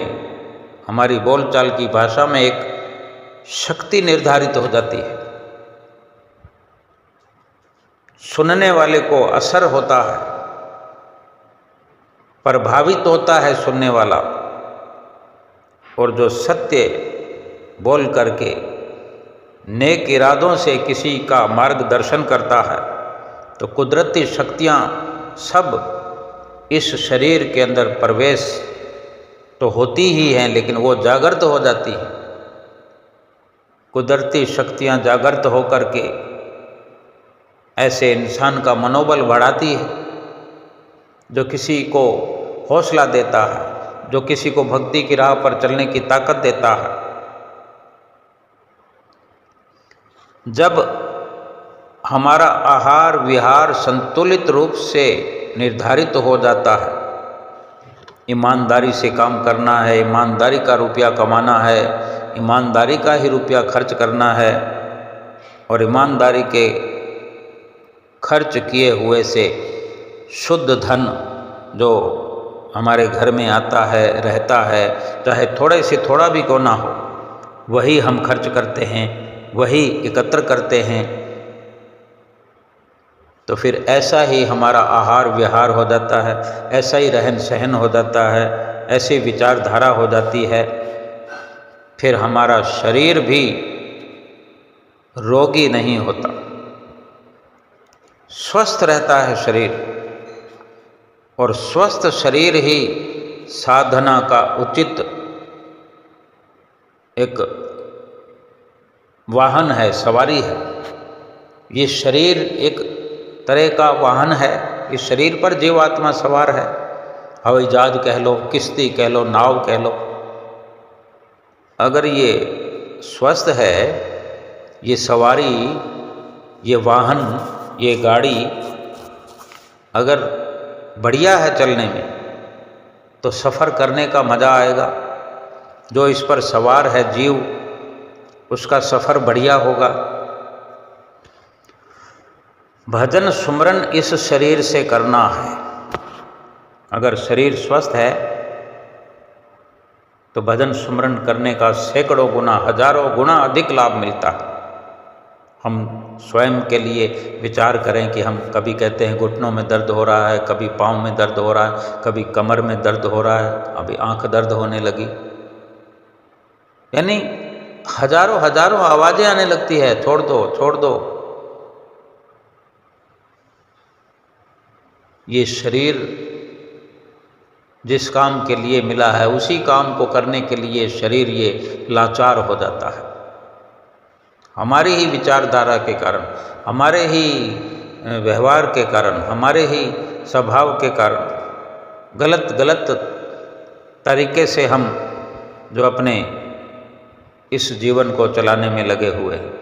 हमारी बोलचाल की भाषा में एक शक्ति निर्धारित हो जाती है। सुनने वाले को असर होता है, प्रभावित होता है सुनने वाला। और जो सत्य बोल करके नेक इरादों से किसी का मार्गदर्शन करता है, तो कुदरती शक्तियाँ सब इस शरीर के अंदर प्रवेश तो होती ही हैं, लेकिन वो जागृत हो जाती हैं। कुदरती शक्तियाँ जागृत होकर के ऐसे इंसान का मनोबल बढ़ाती है, जो किसी को हौसला देता है, जो किसी को भक्ति की राह पर चलने की ताकत देता है। जब हमारा आहार विहार संतुलित रूप से निर्धारित हो जाता है, ईमानदारी से काम करना है, ईमानदारी का रुपया कमाना है, ईमानदारी का ही रुपया खर्च करना है, और ईमानदारी के खर्च किए हुए से शुद्ध धन जो हमारे घर में आता है, रहता है, चाहे थोड़े से थोड़ा भी क्यों ना हो, वही हम खर्च करते हैं, वही एकत्र करते हैं। तो फिर ऐसा ही हमारा आहार विहार हो जाता है, ऐसा ही रहन सहन हो जाता है, ऐसी विचारधारा हो जाती है। फिर हमारा शरीर भी रोगी नहीं होता, स्वस्थ रहता है शरीर, और स्वस्थ शरीर ही साधना का उचित एक वाहन है, सवारी है। ये शरीर एक तरह का वाहन है। इस शरीर पर जीवात्मा सवार है। हवाई जहाज कह लो, किश्ती कह लो, नाव कह लो। अगर ये स्वस्थ है, ये सवारी, ये वाहन, ये गाड़ी अगर बढ़िया है चलने में, तो सफ़र करने का मज़ा आएगा। जो इस पर सवार है जीव, उसका सफ़र बढ़िया होगा। भजन सुमरन इस शरीर से करना है। अगर शरीर स्वस्थ है तो भजन सुमरन करने का सैकड़ों गुना, हजारों गुना अधिक लाभ मिलता है। हम स्वयं के लिए विचार करें कि हम कभी कहते हैं घुटनों में दर्द हो रहा है, कभी पाँव में दर्द हो रहा है, कभी कमर में दर्द हो रहा है, अभी आंख दर्द होने लगी, यानी हजारों हजारों आवाज़ें आने लगती है, छोड़ दो छोड़ दो। ये शरीर जिस काम के लिए मिला है, उसी काम को करने के लिए शरीर ये लाचार हो जाता है। हमारी ही विचारधारा के कारण, हमारे ही व्यवहार के कारण, हमारे ही स्वभाव के कारण गलत गलत तरीके से हम जो अपने इस जीवन को चलाने में लगे हुए हैं।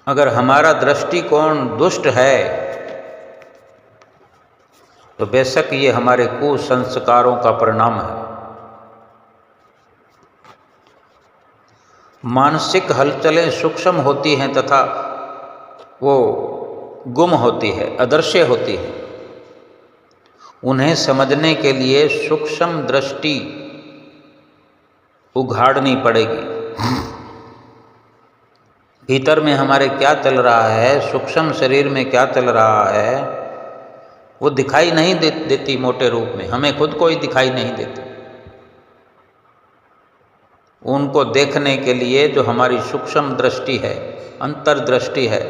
अगर हमारा दृष्टिकोण दुष्ट है तो बेशक ये हमारे कुसंस्कारों का परिणाम है। मानसिक हलचलें सूक्ष्म होती हैं तथा वो गुम होती है, अदृश्य होती है। उन्हें समझने के लिए सूक्ष्म दृष्टि उघाड़नी पड़ेगी। भीतर में हमारे क्या चल रहा है, सूक्ष्म शरीर में क्या चल रहा है, वो दिखाई नहीं देती मोटे रूप में, हमें खुद को ही दिखाई नहीं देती। उनको देखने के लिए जो हमारी सूक्ष्म दृष्टि है, अंतर्दृष्टि है,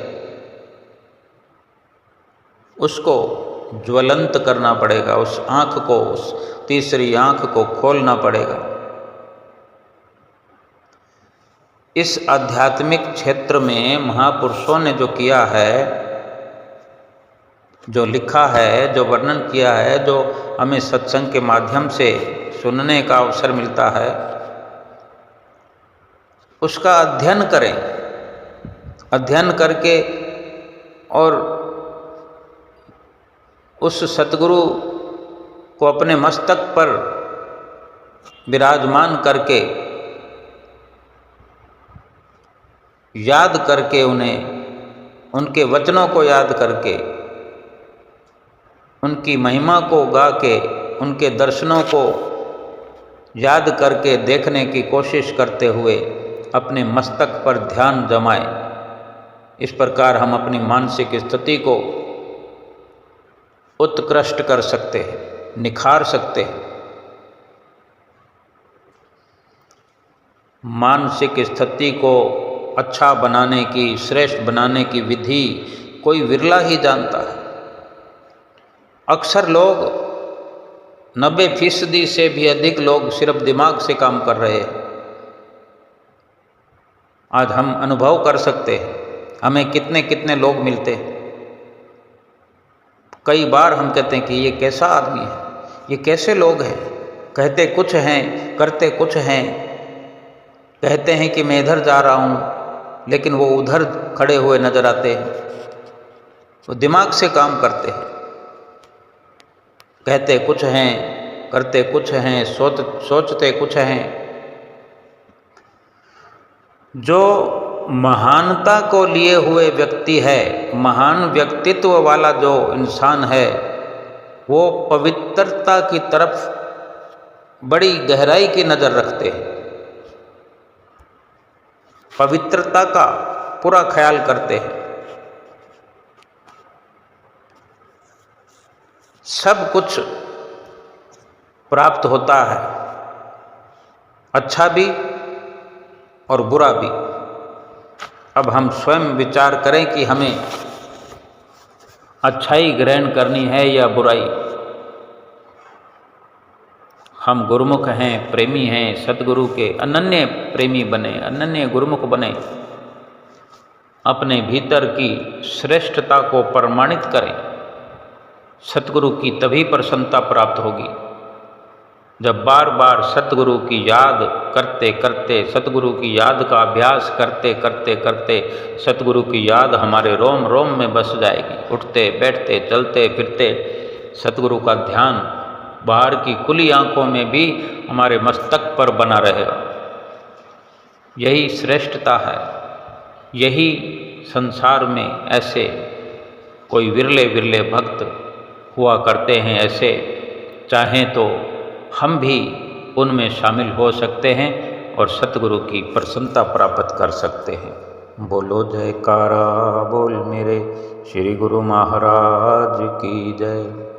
उसको ज्वलंत करना पड़ेगा। उस आँख को, उस तीसरी आँख को खोलना पड़ेगा। इस आध्यात्मिक क्षेत्र में महापुरुषों ने जो किया है, जो लिखा है, जो वर्णन किया है, जो हमें सत्संग के माध्यम से सुनने का अवसर मिलता है, उसका अध्ययन करें। अध्ययन करके और उस सतगुरु को अपने मस्तक पर विराजमान करके, याद करके, उन्हें, उनके वचनों को याद करके, उनकी महिमा को गा के, उनके दर्शनों को याद करके देखने की कोशिश करते हुए अपने मस्तक पर ध्यान जमाएं। इस प्रकार हम अपनी मानसिक स्थिति को उत्कृष्ट कर सकते हैं, निखार सकते हैं। मानसिक स्थिति को अच्छा बनाने की, श्रेष्ठ बनाने की विधि कोई विरला ही जानता है। अक्सर लोग 90% से भी अधिक लोग सिर्फ दिमाग से काम कर रहे हैं। आज हम अनुभव कर सकते हैं, हमें कितने कितने लोग मिलते हैं। कई बार हम कहते हैं कि ये कैसा आदमी है, ये कैसे लोग हैं, कहते कुछ हैं, करते कुछ हैं। कहते हैं कि मैं इधर जा रहा हूँ, लेकिन वो उधर खड़े हुए नजर आते हैं। वो दिमाग से काम करते हैं, कहते कुछ हैं, करते कुछ हैं, सोचते कुछ हैं। जो महानता को लिए हुए व्यक्ति है, महान व्यक्तित्व वाला जो इंसान है, वो पवित्रता की तरफ बड़ी गहराई की नज़र रखते हैं, पवित्रता का पूरा ख्याल करते हैं। सब कुछ प्राप्त होता है, अच्छा भी और बुरा भी। अब हम स्वयं विचार करें कि हमें अच्छाई ग्रहण करनी है या बुराई। हम गुरुमुख हैं, प्रेमी हैं, सतगुरु के अनन्य प्रेमी बने, अनन्य गुरुमुख बने, अपने भीतर की श्रेष्ठता को प्रमाणित करें। सतगुरु की तभी प्रसन्नता प्राप्त होगी जब बार बार सतगुरु की याद करते करते, सतगुरु की याद का अभ्यास करते करते करते सतगुरु की याद हमारे रोम रोम में बस जाएगी। उठते बैठते चलते फिरते सतगुरु का ध्यान बाहर की खुली आंखों में भी हमारे मस्तक पर बना रहेगा। यही श्रेष्ठता है। यही संसार में ऐसे कोई विरले विरले भक्त हुआ करते हैं। ऐसे चाहें तो हम भी उनमें शामिल हो सकते हैं और सतगुरु की प्रसन्नता प्राप्त कर सकते हैं। बोलो जयकारा बोल मेरे श्री गुरु महाराज की जय।